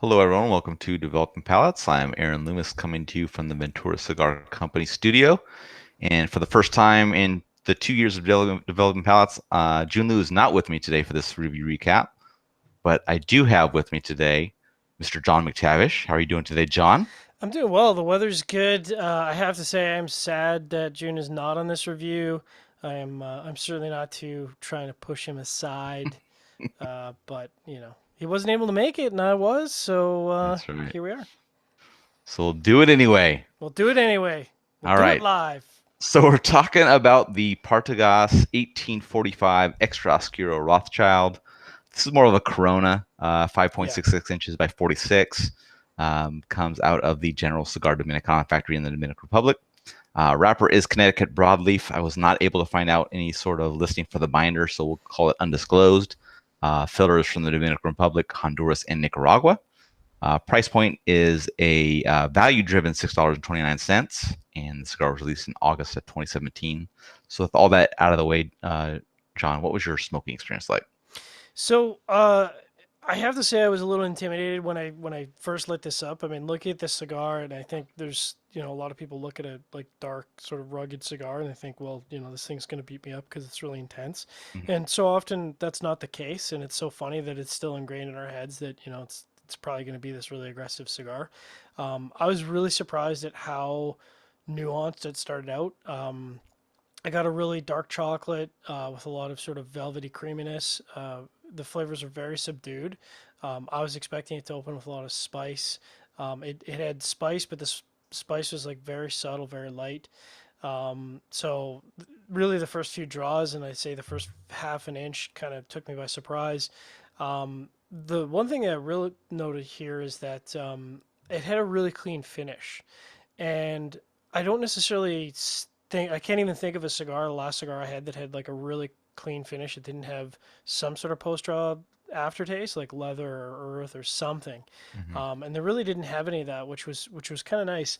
Hello, everyone. Welcome to Developing Palates. I'm Aaron Loomis coming to you from the Ventura Cigar Company studio. And for the first time in the 2 years of developing palettes, Jun Liu is not with me today for this review recap, but I do have with me today Mr. John McTavish. How are you doing today, John? I'm doing well. The weather's good. I have to say, I'm sad that June is not on this review. I'm certainly not too trying to push him aside, but he wasn't able to make it, and I was. So That's right. here we are. So we'll do it anyway. We'll do it anyway. We'll All do it right. live. So we're talking about the Partagas 1845 Extra Oscuro Rothschild. This is more of a Corona, Yeah. 5.66 inches by 46. Comes out of the General Cigar Dominicana factory in the Dominican Republic. Wrapper is Connecticut broadleaf. I was not able to find out any sort of listing for the binder, so we'll call it undisclosed. Filters from the Dominican Republic, Honduras, and Nicaragua. Price point is a value-driven $6.29, and the cigar was released in August of 2017. So with all that out of the way, John, what was your smoking experience like? So I have to say I was a little intimidated when I first lit this up. I mean, looking at this cigar, and I think there's a lot of people look at a like dark sort of rugged cigar, and they think, well, this thing's gonna beat me up because it's really intense. Mhm. And so often that's not the case, and it's so funny that it's still ingrained in our heads that it's probably going to be this really aggressive cigar. I was really surprised at how nuanced it started out. I got a really dark chocolate with a lot of sort of velvety creaminess. The flavors are very subdued. I was expecting it to open with a lot of spice. It had spice, but the spice was like very subtle, very light. Really the first few draws, and I'd say the first half an inch kind of took me by surprise. The one thing that I really noted here is that it had a really clean finish. And I don't necessarily think I can't even think of a cigar, the last cigar I had that had like a really clean finish. It didn't have some sort of post draw aftertaste like leather or earth or something. Mhm. And they really didn't have any of that, which was kind of nice.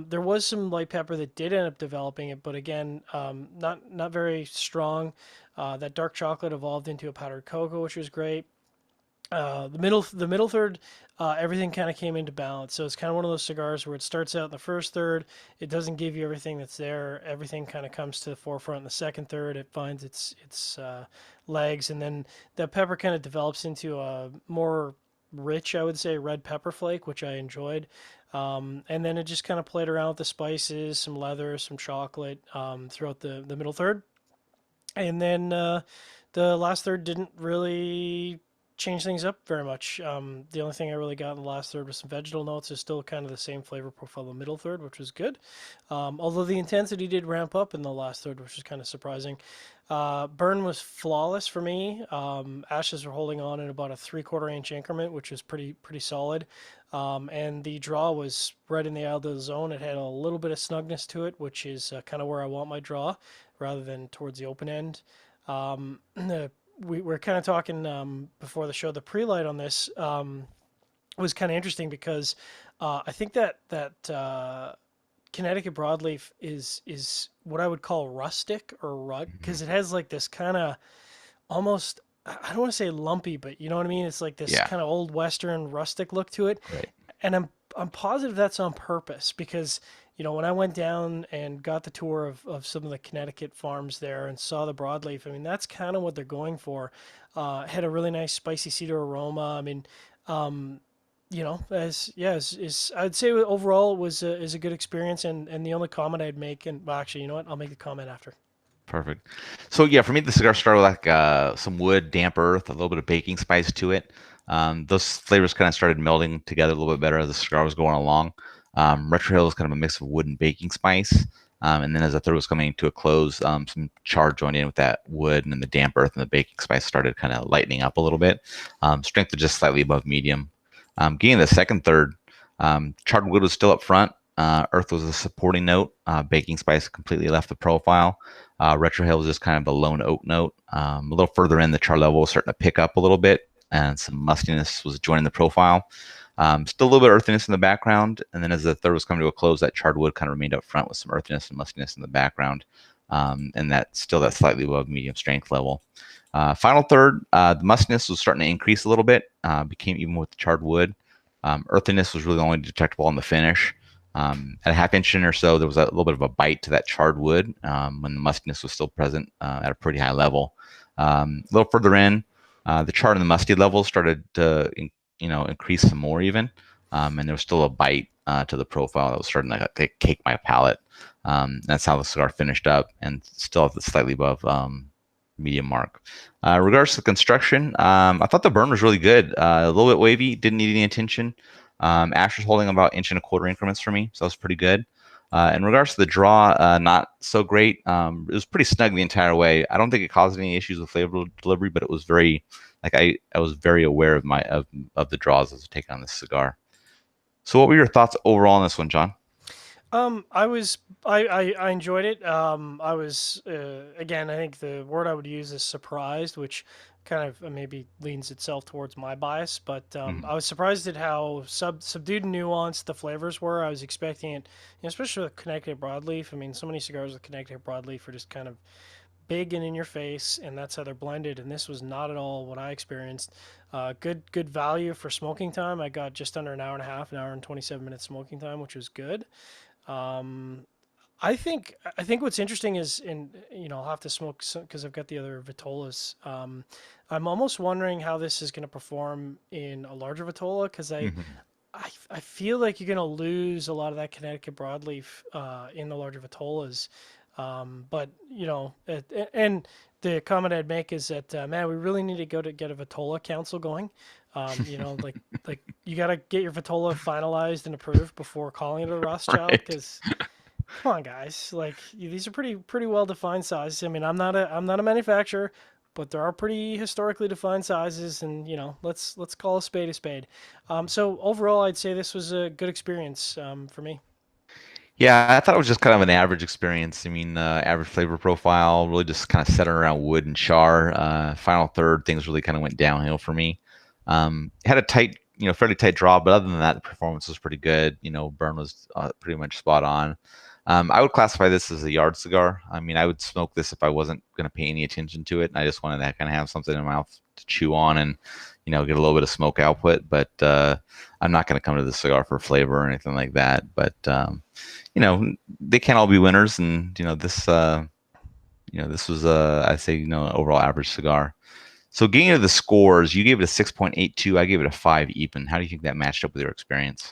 There was some light pepper that did end up developing it, but again, not very strong. That dark chocolate evolved into a powdered cocoa, which was great. The middle third, everything kind of came into balance. So it's kind of one of those cigars where it starts out in the first third, it doesn't give you everything that's there. Everything kind of comes to the forefront in the second third. It finds its legs, and then the pepper kind of develops into a more rich, I would say, red pepper flake, which I enjoyed. And then it just kind of played around with the spices, some leather, some chocolate throughout the middle third. And then the last third didn't really change things up very much. The only thing I really got in the last third was some vegetal notes. Is still kind of the same flavor profile the middle third, which was good. Although the intensity did ramp up in the last third, which was kind of surprising. Burn was flawless for me. Ashes were holding on in about a 3/4 inch increment, which was pretty solid. And the draw was right in the ideal zone. It had a little bit of snugness to it, which is kind of where I want my draw, rather than towards the open end. We were kind of talking before the show. The pre-light on this was kind of interesting because I think that Connecticut broadleaf is what I would call rustic or rug Mhm. because it has like this kind of almost, I don't want to say lumpy, but you know what I mean. It's like this Yeah, kind of old western rustic look to it, right. and I'm positive that's on purpose because when I went down and got the tour of some of the Connecticut farms there and saw the broadleaf, I mean that's kind of what they're going for. Had a really nice spicy cedar aroma. I mean, um, as yeah, I'd say overall it was is a good experience. And the only comment I'd make, and well, actually, you know what, I'll make the comment after. Perfect. So yeah, for me, the cigar started with like some wood, damp earth, a little bit of baking spice to it. Those flavors kind of started melding together a little bit better as the cigar was going along. Retro Hill was kind of a mix of wood and baking spice. And then as the third was coming to a close, some char joined in with that wood, and then the damp earth and the baking spice started kind of lightening up a little bit. Strength was just slightly above medium. Getting the second third, charred wood was still up front. Earth was a supporting note. Baking spice completely left the profile. Retrohale was just kind of a lone oak note. A little further in, the char level was starting to pick up a little bit, and some mustiness was joining the profile. Still a little bit of earthiness in the background, and then as the third was coming to a close, that charred wood kind of remained up front with some earthiness and mustiness in the background, and that still that slightly above medium strength level. Final third, the mustiness was starting to increase a little bit, became even with the charred wood. Earthiness was really only detectable on the finish. At a half inch in or so, there was a little bit of a bite to that charred wood when the mustiness was still present at a pretty high level. A little further in, the charred and the musty levels started to increase some more even, and there was still a bite to the profile that was starting to cake my palate. That's how the cigar finished up, and still at the slightly above medium mark. Regards to construction, I thought the burn was really good. A little bit wavy, didn't need any attention. Ash was holding about inch and a quarter increments for me, so that was pretty good. In regards to the draw, not so great. It was pretty snug the entire way. I don't think it caused any issues with flavor delivery, but it was very, like I was very aware of of the draws as I take on this cigar. So, what were your thoughts overall on this one, John? I was I enjoyed it. I was again. I think the word I would use is surprised, which kind of maybe leans itself towards my bias. But Mhm. I was surprised at how subdued and nuanced the flavors were. I was expecting it, especially with Connecticut broadleaf. I mean, so many cigars with Connecticut broadleaf are just kind of big and in your face, and that's how they're blended. And this was not at all what I experienced. Good value for smoking time. I got just under an hour and a half, an hour and 27 minutes smoking time, which was good. Um, I think what's interesting is, I'll have to smoke because I've got the other Vitolas. I'm almost wondering how this is going to perform in a larger Vitola because Mhm. I feel like you're going to lose a lot of that Connecticut broadleaf in the larger Vitolas. But and the comment I'd make is that man, we really need to go to get a Vitola council going. Like you got to get your Vitola finalized and approved before calling it a Rothschild Right. because come on, guys. Like these are pretty well defined sizes. I mean, I'm not a manufacturer, but there are pretty historically defined sizes, and let's call a spade a spade. So overall, I'd say this was a good experience for me. Yeah, I thought it was just kind of an average experience. I mean, average flavor profile, really just kind of centered around wood and char. Final third, things really kind of went downhill for me. Had a tight, fairly tight draw, but other than that, the performance was pretty good. Burn was pretty much spot on. I would classify this as a yard cigar. I mean, I would smoke this if I wasn't going to pay any attention to it, and I just wanted to kind of have something in my mouth to chew on and, get a little bit of smoke output. But I'm not going to come to the cigar for flavor or anything like that. But they can't all be winners, and this was I say an overall average cigar. So getting into the scores, you gave it a 6.82. I gave it a 5 even. How do you think that matched up with your experience?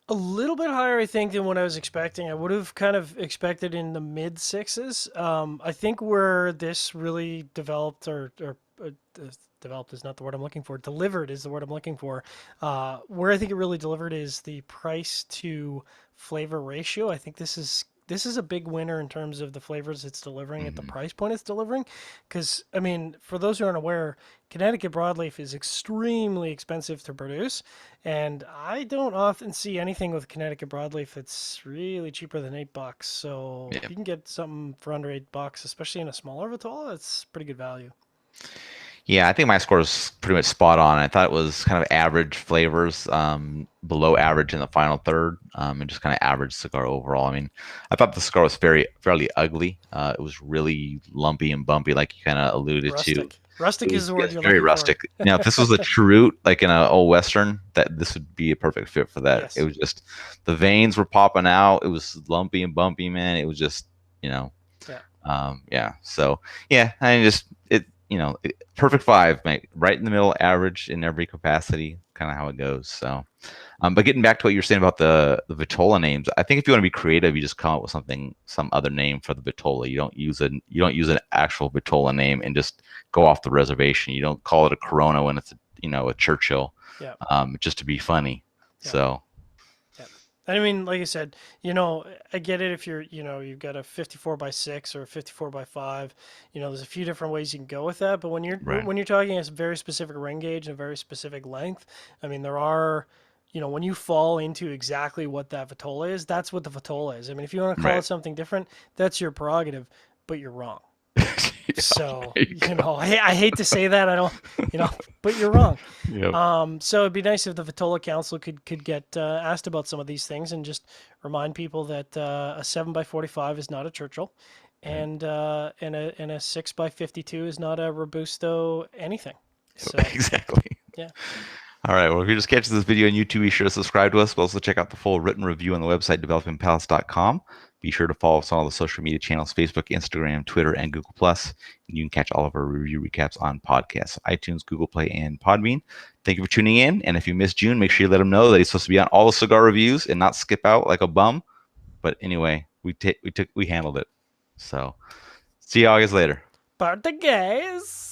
A little bit higher, I think, than what I was expecting. I would have kind of expected in the mid sixes. I think where this really developed, or developed is not the word I'm looking for. Delivered is the word I'm looking for. Where I think it really delivered is the price to flavor ratio. I think this is a big winner in terms of the flavors it's delivering at the Hmm. price point it's delivering. Because I mean, for those who aren't aware, Connecticut broadleaf is extremely expensive to produce. And I don't often see anything with Connecticut broadleaf that's really cheaper than $8. So if Yeah. you can get something for under $8, especially in a smaller Vitola, that's pretty good value. Yeah, I think my score is pretty much spot on. I thought it was kind of average flavors, below average in the final third, and just kind of average cigar overall. I mean, I thought the cigar was fairly ugly. It was really lumpy and bumpy, like you kind of alluded to. Rustic. Rustic is the Yeah, word it's you're very looking for. rustic. Now, if this was a cheroot, like in a old western, that this would be a perfect fit for that. It Yes. was just the veins were popping out. It was lumpy and bumpy, man. It was just, you know, Yeah. yeah. So yeah, I just perfect five, mate. Right in the middle, average in every capacity, kind of how it goes. So, but getting back to what you were saying about the Vitola names, I think if you want to be creative, you just come up with some other name for the Vitola. You don't use an actual Vitola name and just go off the reservation. You don't call it a Corona when it's a Churchill, Yeah. just to be funny. Yeah. So Yeah. I mean, like I said, I get it if you've got a 54 by 6 or a 54 by 5. There's a few different ways you can go with that. But when you're right, when you're talking a very specific ring gauge and a very specific length, I mean, there are, when you fall into exactly what that Vitola is, that's what the Vitola is. I mean, if you want to call right. it something different, that's your prerogative, but you're wrong. Yeah, So, there you go. I hate to say that. I don't, but you're wrong. Yep. So it'd be nice if the Vitola Council could get asked about some of these things and just remind people that a 7 by 45 is not a Churchill, Right. and a 6 by 52 is not a Robusto anything. Yep. So Exactly. yeah, All right. Well, if you're just catching this video on YouTube, be sure to subscribe to us. But also check out the full written review on the website, developingpalates.com. Be sure to follow us on all the social media channels, Facebook, Instagram, Twitter, and Google+. And you can catch all of our review recaps on podcasts, iTunes, Google Play, and Podbean. Thank you for tuning in. And if you missed June, make sure you let him know that he's supposed to be on all the cigar reviews and not skip out like a bum. But anyway, we handled it. So see you all guys later. Partagas!